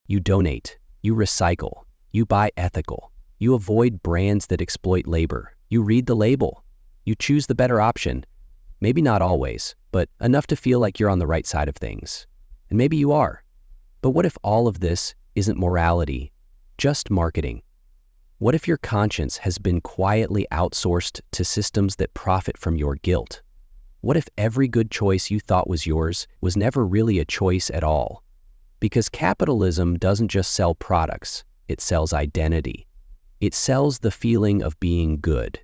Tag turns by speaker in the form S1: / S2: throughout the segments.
S1: You donate, you recycle, you buy ethical, you avoid brands that exploit labor, you read the label, you choose the better option. Maybe not always, but enough to feel like you're on the right side of things. And maybe you are. But what if all of this isn't morality, just marketing? What if your conscience has been quietly outsourced to systems that profit from your guilt? What if every good choice you thought was yours was never really a choice at all? Because capitalism doesn't just sell products, it sells identity. It sells the feeling of being good.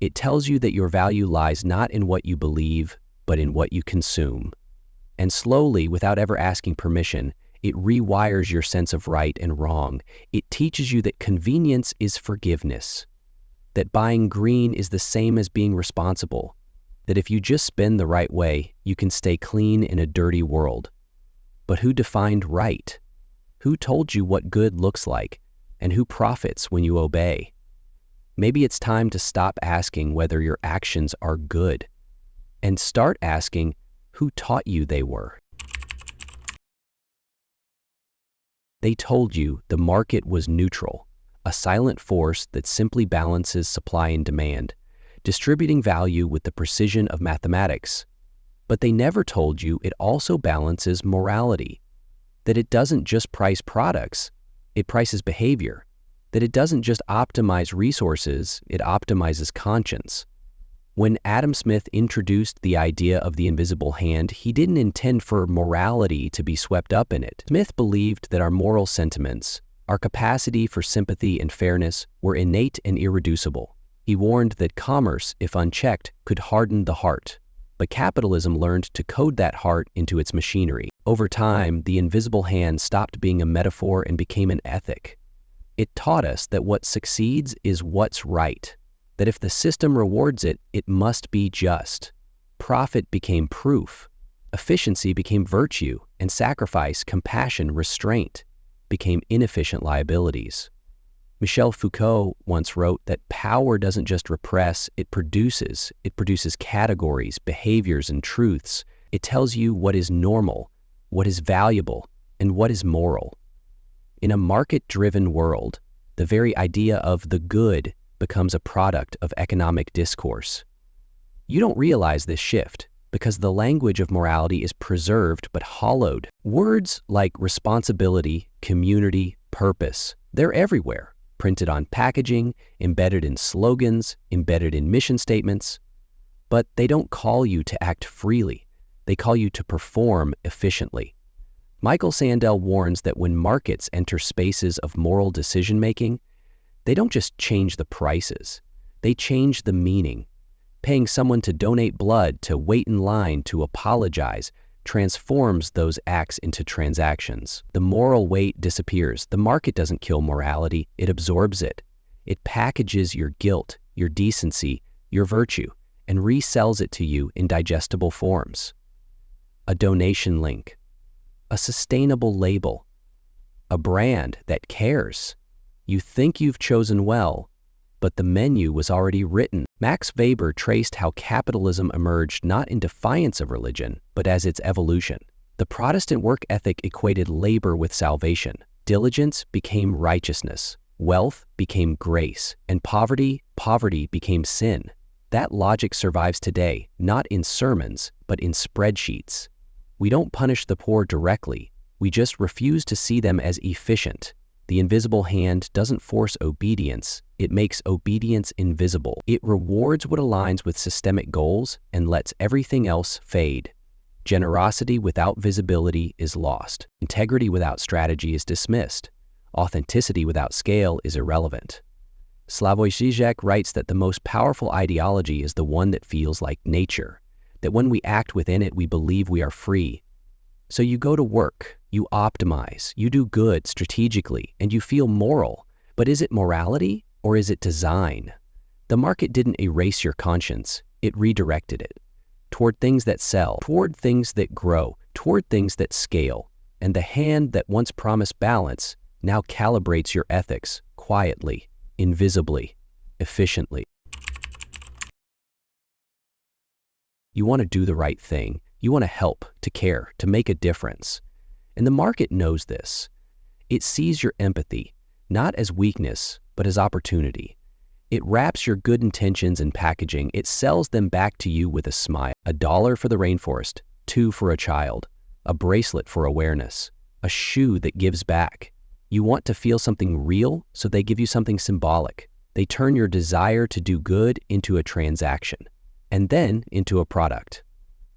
S1: It tells you that your value lies not in what you believe, but in what you consume. And slowly, without ever asking permission, it rewires your sense of right and wrong. It teaches you that convenience is forgiveness, that buying green is the same as being responsible, that if you just spend the right way, you can stay clean in a dirty world. But who defined right? Who told you what good looks like, and who profits when you obey? Maybe it's time to stop asking whether your actions are good, and start asking who taught you they were. They told you the market was neutral, a silent force that simply balances supply and demand, distributing value with the precision of mathematics. But they never told you it also balances morality, that it doesn't just price products, it prices behavior, that it doesn't just optimize resources, it optimizes conscience. When Adam Smith introduced the idea of the invisible hand, he didn't intend for morality to be swept up in it. Smith believed that our moral sentiments, our capacity for sympathy and fairness, were innate and irreducible. He warned that commerce, if unchecked, could harden the heart. But capitalism learned to code that heart into its machinery. Over time, the invisible hand stopped being a metaphor and became an ethic. It taught us that what succeeds is what's right, that if the system rewards it, it must be just. Profit became proof, efficiency became virtue, and sacrifice, compassion, restraint became inefficient liabilities. Michel Foucault once wrote that power doesn't just repress, it produces categories, behaviors, and truths. It tells you what is normal, what is valuable, and what is moral. In a market-driven world, the very idea of the good becomes a product of economic discourse. You don't realize this shift because the language of morality is preserved but hollowed. Words like responsibility, community, purpose, they're everywhere, printed on packaging, embedded in slogans, embedded in mission statements. But they don't call you to act freely. They call you to perform efficiently. Michael Sandel warns that when markets enter spaces of moral decision-making, they don't just change the prices, they change the meaning. Paying someone to donate blood, to wait in line, to apologize, transforms those acts into transactions. The moral weight disappears. The market doesn't kill morality, it absorbs it. It packages your guilt, your decency, your virtue, and resells it to you in digestible forms. A donation link, a sustainable label, a brand that cares. You think you've chosen well, but the menu was already written. Max Weber traced how capitalism emerged not in defiance of religion, but as its evolution. The Protestant work ethic equated labor with salvation. Diligence became righteousness. Wealth became grace. And poverty became sin. That logic survives today, not in sermons, but in spreadsheets. We don't punish the poor directly. We just refuse to see them as efficient. The invisible hand doesn't force obedience, it makes obedience invisible. It rewards what aligns with systemic goals and lets everything else fade. Generosity without visibility is lost. Integrity without strategy is dismissed. Authenticity without scale is irrelevant. Slavoj Žižek writes that the most powerful ideology is the one that feels like nature, that when we act within it, we believe we are free. So you go to work, you optimize, you do good strategically, and you feel moral. But is it morality or is it design? The market didn't erase your conscience, it redirected it toward things that sell, toward things that grow, toward things that scale. And the hand that once promised balance now calibrates your ethics quietly, invisibly, efficiently. You want to do the right thing. You want to help, to care, to make a difference. And the market knows this. It sees your empathy, not as weakness, but as opportunity. It wraps your good intentions in packaging. It sells them back to you with a smile. $1 for the rainforest, 2 for a child, a bracelet for awareness, a shoe that gives back. You want to feel something real, so they give you something symbolic. They turn your desire to do good into a transaction, and then into a product.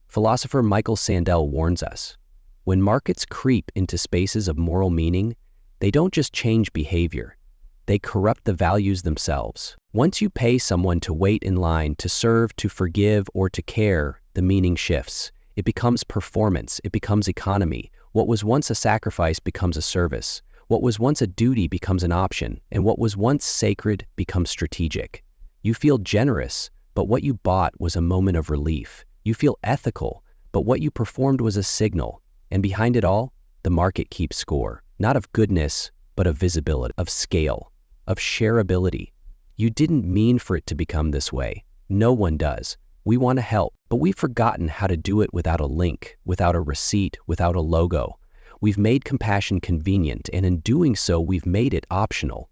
S1: Philosopher Michael Sandel warns us, when markets creep into spaces of moral meaning, they don't just change behavior, they corrupt the values themselves. Once you pay someone to wait in line, to serve, to forgive, or to care, the meaning shifts. It becomes performance, it becomes economy. What was once a sacrifice becomes a service. What was once a duty becomes an option, and what was once sacred becomes strategic. You feel generous, but what you bought was a moment of relief. You feel ethical, but what you performed was a signal. And behind it all, the market keeps score, not of goodness, but of visibility, of scale, of shareability. You didn't mean for it to become this way. No one does. We want to help, but we've forgotten how to do it without a link, without a receipt, without a logo. We've made compassion convenient, and in doing so, we've made it optional.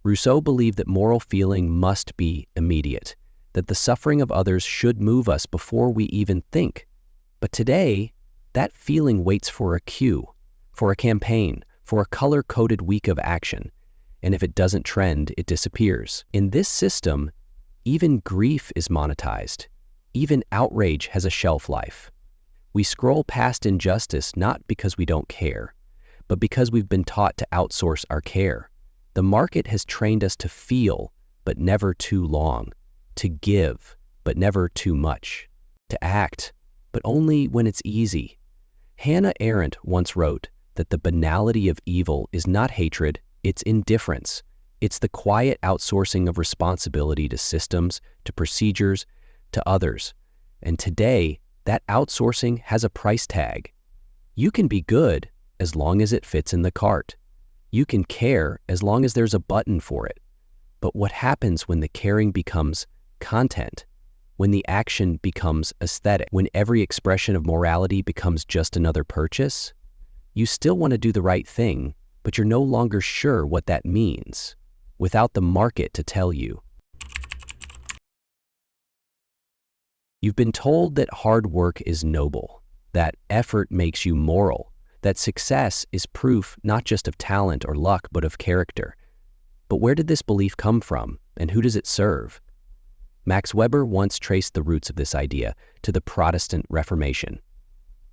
S1: Rousseau believed that moral feeling must be immediate, that the suffering of others should move us before we even think. But today, that feeling waits for a cue, for a campaign, for a color-coded week of action. And if it doesn't trend, it disappears. In this system, even grief is monetized. Even outrage has a shelf life. We scroll past injustice not because we don't care, but because we've been taught to outsource our care. The market has trained us to feel, but never too long, to give, but never too much, to act, but only when it's easy. Hannah Arendt once wrote that the banality of evil is not hatred, it's indifference. It's the quiet outsourcing of responsibility to systems, to procedures, to others. And today, that outsourcing has a price tag. You can be good as long as it fits in the cart. You can care as long as there's a button for it. But what happens when the caring becomes content? When the action becomes aesthetic? When every expression of morality becomes just another purchase? You still want to do the right thing, but you're no longer sure what that means, without the market to tell you. You've been told that hard work is noble, that effort makes you moral, that success is proof not just of talent or luck, but of character. But where did this belief come from, and who does it serve? Max Weber once traced the roots of this idea to the Protestant Reformation,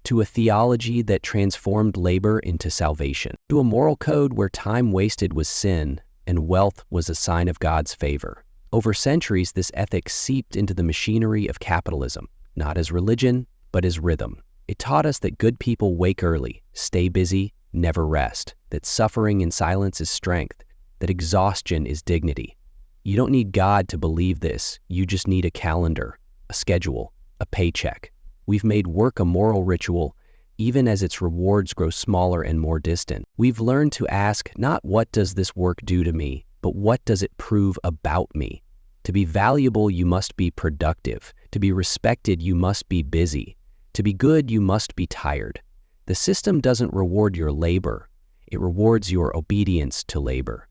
S1: to a theology that transformed labor into salvation, to a moral code where time wasted was sin and wealth was a sign of God's favor. Over centuries, this ethic seeped into the machinery of capitalism, not as religion, but as rhythm. It taught us that good people wake early, stay busy, never rest, that suffering in silence is strength, that exhaustion is dignity. You don't need God to believe this. You just need a calendar, a schedule, a paycheck. We've made work a moral ritual, even as its rewards grow smaller and more distant. We've learned to ask not what does this work do to me, but what does it prove about me? To be valuable, you must be productive. To be respected, you must be busy. To be good, you must be tired. The system doesn't reward your labor. It rewards your obedience to labor.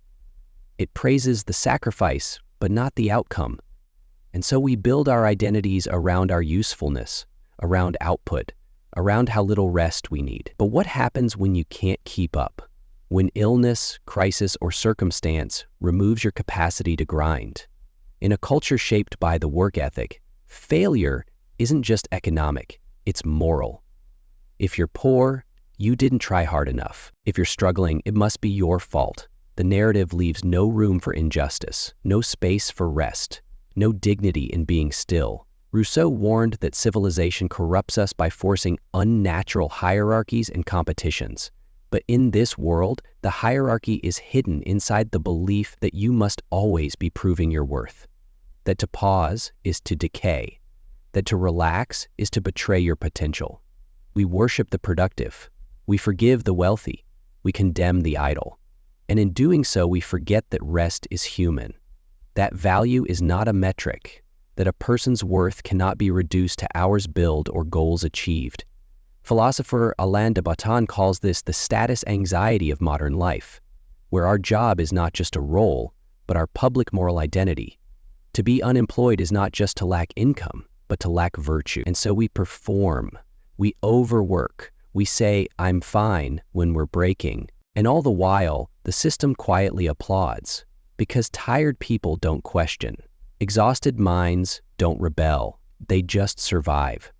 S1: It praises the sacrifice, but not the outcome. And so we build our identities around our usefulness, around output, around how little rest we need. But what happens when you can't keep up? When illness, crisis, or circumstance removes your capacity to grind? In a culture shaped by the work ethic, failure isn't just economic, it's moral. If you're poor, you didn't try hard enough. If you're struggling, it must be your fault. The narrative leaves no room for injustice, no space for rest, no dignity in being still. Rousseau warned that civilization corrupts us by forcing unnatural hierarchies and competitions. But in this world, the hierarchy is hidden inside the belief that you must always be proving your worth, that to pause is to decay, that to relax is to betray your potential. We worship the productive, we forgive the wealthy, we condemn the idle. And in doing so, we forget that rest is human, that value is not a metric, that a person's worth cannot be reduced to hours billed or goals achieved. Philosopher Alain de Botton calls this the status anxiety of modern life, where our job is not just a role, but our public moral identity. To be unemployed is not just to lack income, but to lack virtue. And so we perform, we overwork, we say, "I'm fine," when we're breaking. And all the while, the system quietly applauds, because tired people don't question. Exhausted minds don't rebel, they just survive.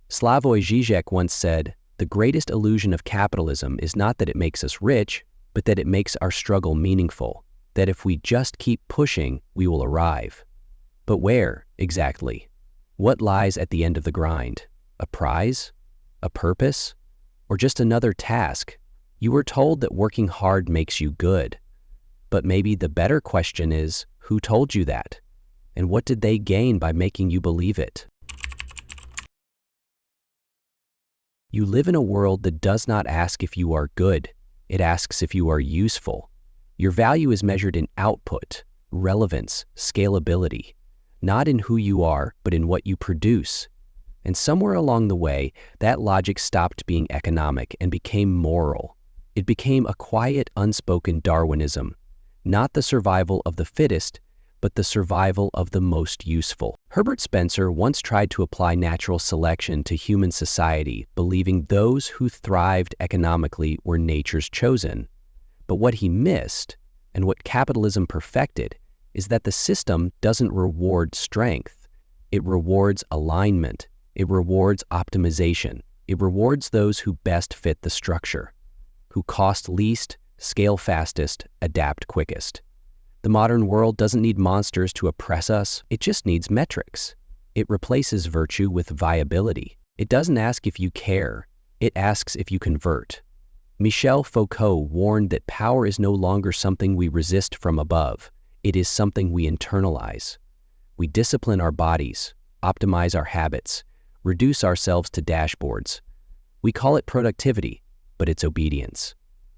S1: Slavoj Žižek once said, "The greatest illusion of capitalism is not that it makes us rich, but that it makes our struggle meaningful, that if we just keep pushing, we will arrive." But where, exactly? What lies at the end of the grind? A prize? A purpose? Or just another task? You were told that working hard makes you good. But maybe the better question is, who told you that? And what did they gain by making you believe it? You live in a world that does not ask if you are good. It asks if you are useful. Your value is measured in output, relevance, scalability, not in who you are, but in what you produce. And somewhere along the way, that logic stopped being economic and became moral. It became a quiet, unspoken Darwinism, not the survival of the fittest, but the survival of the most useful. Herbert Spencer once tried to apply natural selection to human society, believing those who thrived economically were nature's chosen. But what he missed, and what capitalism perfected, is that the system doesn't reward strength. It rewards alignment. It rewards optimization. It rewards those who best fit the structure, who cost least, scale fastest, adapt quickest. The modern world doesn't need monsters to oppress us, it just needs metrics. It replaces virtue with viability. It doesn't ask if you care, it asks if you convert. Michel Foucault warned that power is no longer something we resist from above, it is something we internalize. We discipline our bodies, optimize our habits, reduce ourselves to dashboards. We call it productivity, but it's obedience.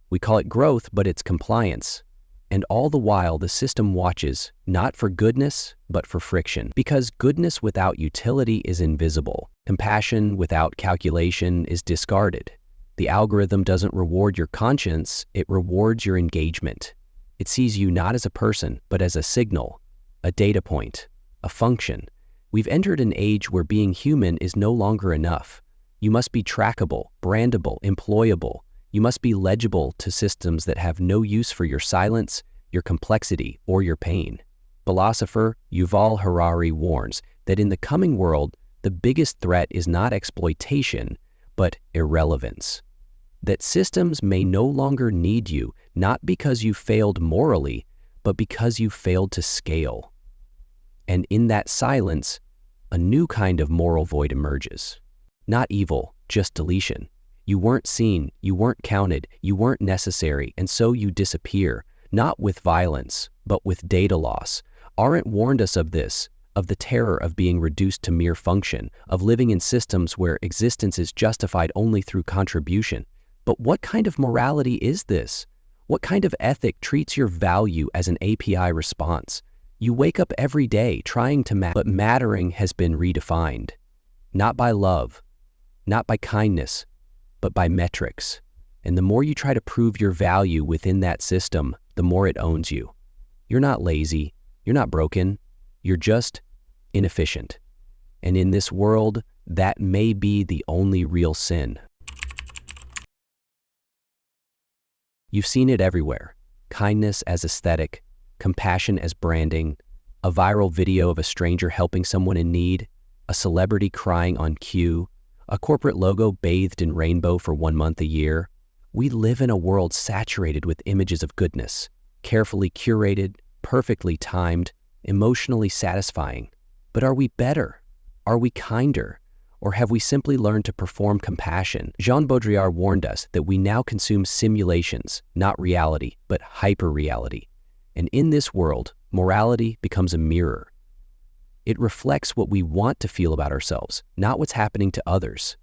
S1: We call it growth, but it's compliance. And all the while, the system watches, not for goodness, but for friction. Because goodness without utility is invisible. Compassion without calculation is discarded. The algorithm doesn't reward your conscience, it rewards your engagement. It sees you not as a person, but as a signal, a data point, a function. We've entered an age where being human is no longer enough. You must be trackable, brandable, employable. You must be legible to systems that have no use for your silence, your complexity, or your pain. Philosopher Yuval Harari warns that in the coming world, the biggest threat is not exploitation, but irrelevance. That systems may no longer need you, not because you failed morally, but because you failed to scale. And in that silence, a new kind of moral void emerges. Not evil, just deletion. You weren't seen, you weren't counted, you weren't necessary, and so you disappear, not with violence, but with data loss. Arendt warned us of this, of the terror of being reduced to mere function, of living in systems where existence is justified only through contribution. But what kind of morality is this? What kind of ethic treats your value as an API response? You wake up every day trying to matter, but mattering has been redefined. Not by love, not by kindness, but by metrics. And the more you try to prove your value within that system, the more it owns you. You're not lazy, you're not broken, you're just inefficient. And in this world, that may be the only real sin. You've seen it everywhere. Kindness as aesthetic, compassion as branding, a viral video of a stranger helping someone in need, a celebrity crying on cue, a corporate logo bathed in rainbow for 1 month a year. We live in a world saturated with images of goodness, carefully curated, perfectly timed, emotionally satisfying. But are we better? Are we kinder? Or have we simply learned to perform compassion? Jean Baudrillard warned us that we now consume simulations, not reality, but hyper-reality. And in this world, morality becomes a mirror. It reflects what we want to feel about ourselves, not what's happening to others.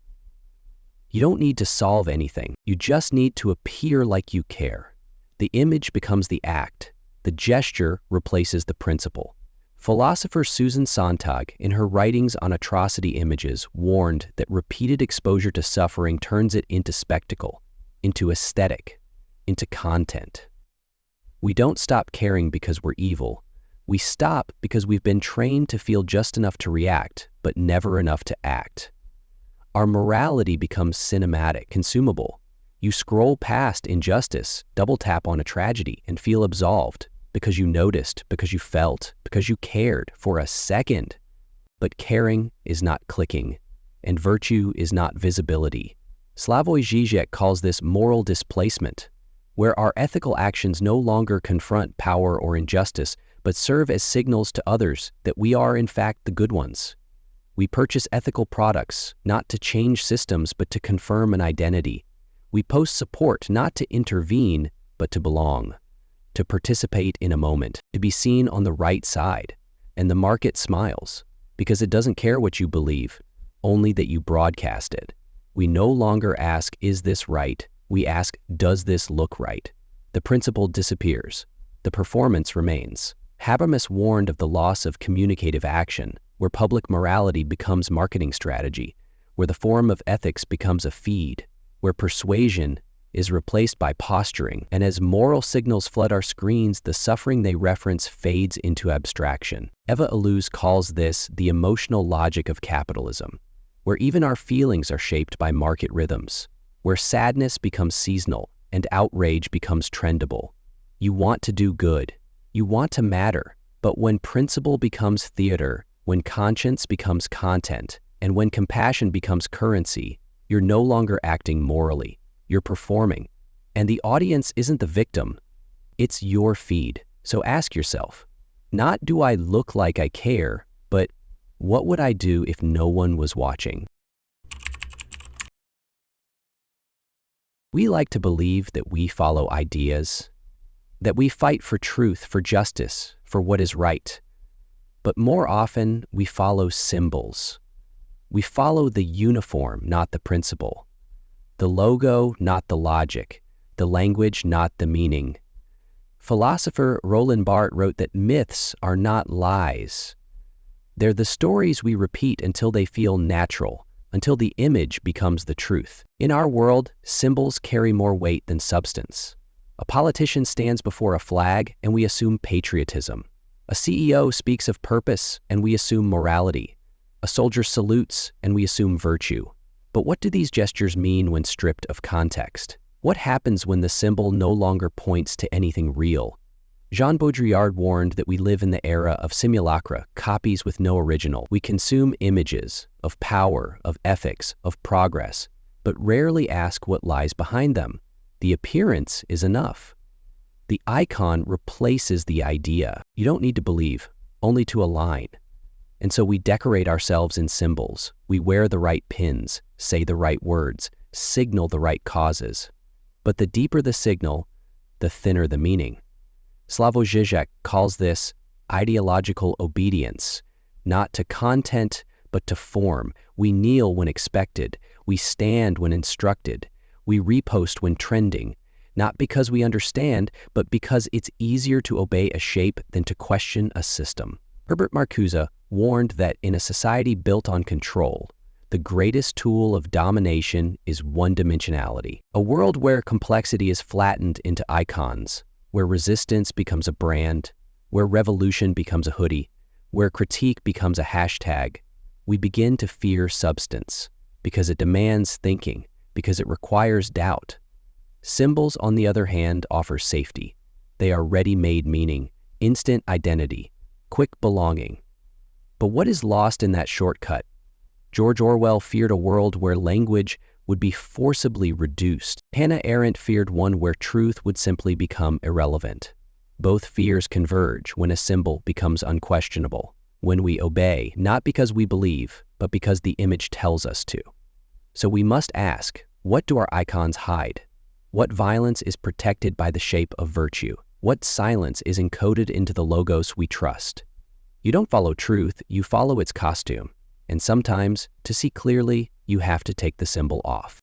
S1: You don't need to solve anything. You just need to appear like you care. The image becomes the act. The gesture replaces the principle. Philosopher Susan Sontag, in her writings on atrocity images, warned that repeated exposure to suffering turns it into spectacle, into aesthetic, into content. We don't stop caring because we're evil. We stop because we've been trained to feel just enough to react, but never enough to act. Our morality becomes cinematic, consumable. You scroll past injustice, double tap on a tragedy, and feel absolved because you noticed, because you felt, because you cared for a second. But caring is not clicking, and virtue is not visibility. Slavoj Žižek calls this moral displacement, where our ethical actions no longer confront power or injustice, but serve as signals to others that we are in fact the good ones. We purchase ethical products, not to change systems, but to confirm an identity. We post support, not to intervene, but to belong, to participate in a moment, to be seen on the right side. And the market smiles, because it doesn't care what you believe, only that you broadcast it. We no longer ask, is this right? We ask, does this look right? The principle disappears. The performance remains. Habermas warned of the loss of communicative action, where public morality becomes marketing strategy, where the form of ethics becomes a feed, where persuasion is replaced by posturing, and as moral signals flood our screens, the suffering they reference fades into abstraction. Eva Illouz calls this the emotional logic of capitalism, where even our feelings are shaped by market rhythms, where sadness becomes seasonal and outrage becomes trendable. You want to do good, you want to matter, but when principle becomes theater, when conscience becomes content, and when compassion becomes currency, you're no longer acting morally, you're performing. And the audience isn't the victim, it's your feed. So ask yourself, not do I look like I care, but what would I do if no one was watching? We like to believe that we follow ideas, that we fight for truth, for justice, for what is right. But more often, we follow symbols. We follow the uniform, not the principle. The logo, not the logic. The language, not the meaning. Philosopher Roland Barthes wrote that myths are not lies. They're the stories we repeat until they feel natural, until the image becomes the truth. In our world, symbols carry more weight than substance. A politician stands before a flag and we assume patriotism. A CEO speaks of purpose and we assume morality. A soldier salutes and we assume virtue. But what do these gestures mean when stripped of context? What happens when the symbol no longer points to anything real? Jean Baudrillard warned that we live in the era of simulacra, copies with no original. We consume images of power, of ethics, of progress, but rarely ask what lies behind them. The appearance is enough. The icon replaces the idea. You don't need to believe, only to align. And so we decorate ourselves in symbols. We wear the right pins, say the right words, signal the right causes. But the deeper the signal, the thinner the meaning. Slavoj Žižek calls this ideological obedience, not to content, but to form. We kneel when expected. We stand when instructed. We repost when trending, not because we understand, but because it's easier to obey a shape than to question a system. Herbert Marcuse warned that in a society built on control, the greatest tool of domination is one-dimensionality. A world where complexity is flattened into icons, where resistance becomes a brand, where revolution becomes a hoodie, where critique becomes a hashtag, we begin to fear substance because it demands thinking, because it requires doubt. Symbols, on the other hand, offer safety. They are ready-made meaning, instant identity, quick belonging. But what is lost in that shortcut? George Orwell feared a world where language would be forcibly reduced. Hannah Arendt feared one where truth would simply become irrelevant. Both fears converge when a symbol becomes unquestionable, when we obey, not because we believe, but because the image tells us to. So we must ask, what do our icons hide? What violence is protected by the shape of virtue? What silence is encoded into the logos we trust? You don't follow truth, you follow its costume. And sometimes, to see clearly, you have to take the symbol off.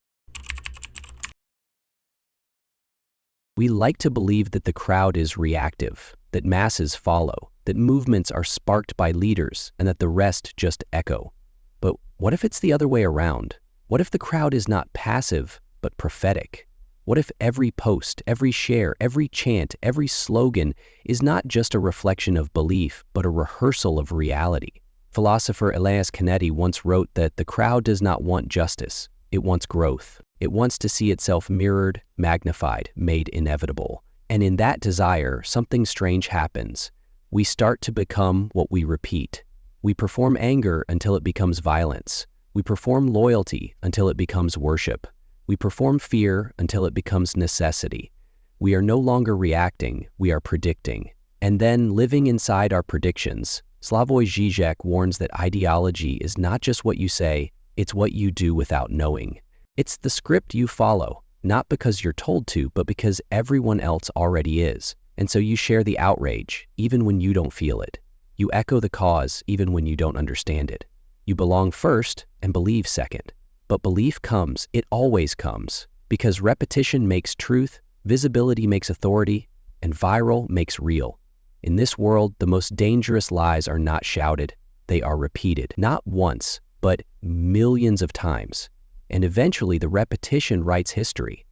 S1: We like to believe that the crowd is reactive, that masses follow, that movements are sparked by leaders, and that the rest just echo. But what if it's the other way around? What if the crowd is not passive, but prophetic? What if every post, every share, every chant, every slogan is not just a reflection of belief, but a rehearsal of reality? Philosopher Elias Canetti once wrote that the crowd does not want justice, it wants growth. It wants to see itself mirrored, magnified, made inevitable. And in that desire, something strange happens. We start to become what we repeat. We perform anger until it becomes violence. We perform loyalty until it becomes worship. We perform fear until it becomes necessity. We are no longer reacting, we are predicting. And then, living inside our predictions, Slavoj Žižek warns that ideology is not just what you say, it's what you do without knowing. It's the script you follow, not because you're told to, but because everyone else already is. And so you share the outrage, even when you don't feel it. You echo the cause, even when you don't understand it. You belong first and believe second. But belief comes, it always comes, because repetition makes truth, visibility makes authority, and viral makes real. In this world, the most dangerous lies are not shouted, they are repeated. Not once, but millions of times. And eventually the repetition writes history.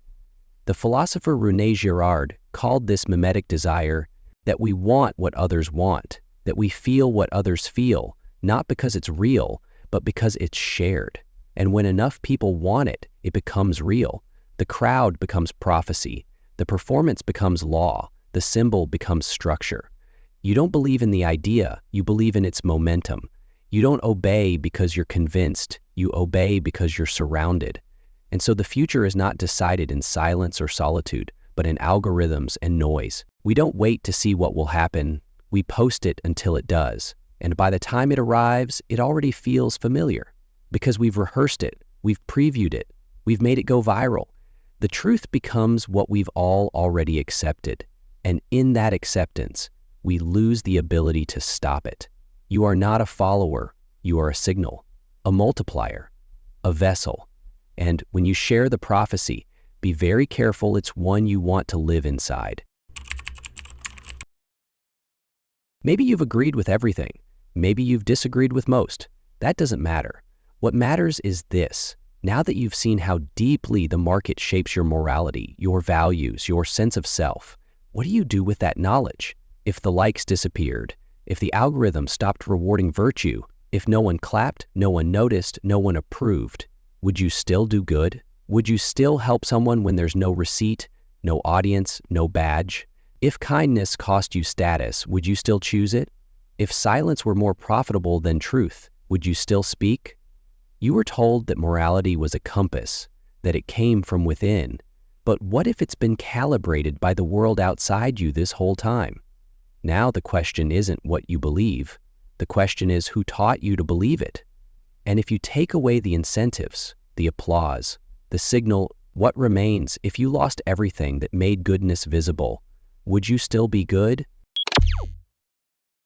S1: The philosopher Girard called this mimetic desire that we want what others want, that we feel what others feel, not because it's real, but because it's shared. And when enough people want it, it becomes real. The crowd becomes prophecy. The performance becomes law. The symbol becomes structure. You don't believe in the idea, you believe in its momentum. You don't obey because you're convinced, you obey because you're surrounded. And so the future is not decided in silence or solitude, but in algorithms and noise. We don't wait to see what will happen, we post it until it does. And by the time it arrives, it already feels familiar. Because we've rehearsed it, we've previewed it, we've made it go viral. The truth becomes what we've all already accepted. And in that acceptance, we lose the ability to stop it. You are not a follower, you are a signal, a multiplier, a vessel. And when you share the prophecy, be very careful it's one you want to live inside. Maybe you've agreed with everything. Maybe you've disagreed with most. That doesn't matter. What matters is this. Now that you've seen how deeply the market shapes your morality, your values, your sense of self, what do you do with that knowledge? If the likes disappeared, if the algorithm stopped rewarding virtue, if no one clapped, no one noticed, no one approved, would you still do good? Would you still help someone when there's no receipt, no audience, no badge? If kindness cost you status, would you still choose it? If silence were more profitable than truth, would you still speak? You were told that morality was a compass, that it came from within. But what if it's been calibrated by the world outside you this whole time? Now the question isn't what you believe. The question is who taught you to believe it? And if you take away the incentives, the applause, the signal, what remains if you lost everything that made goodness visible? Would you still be good?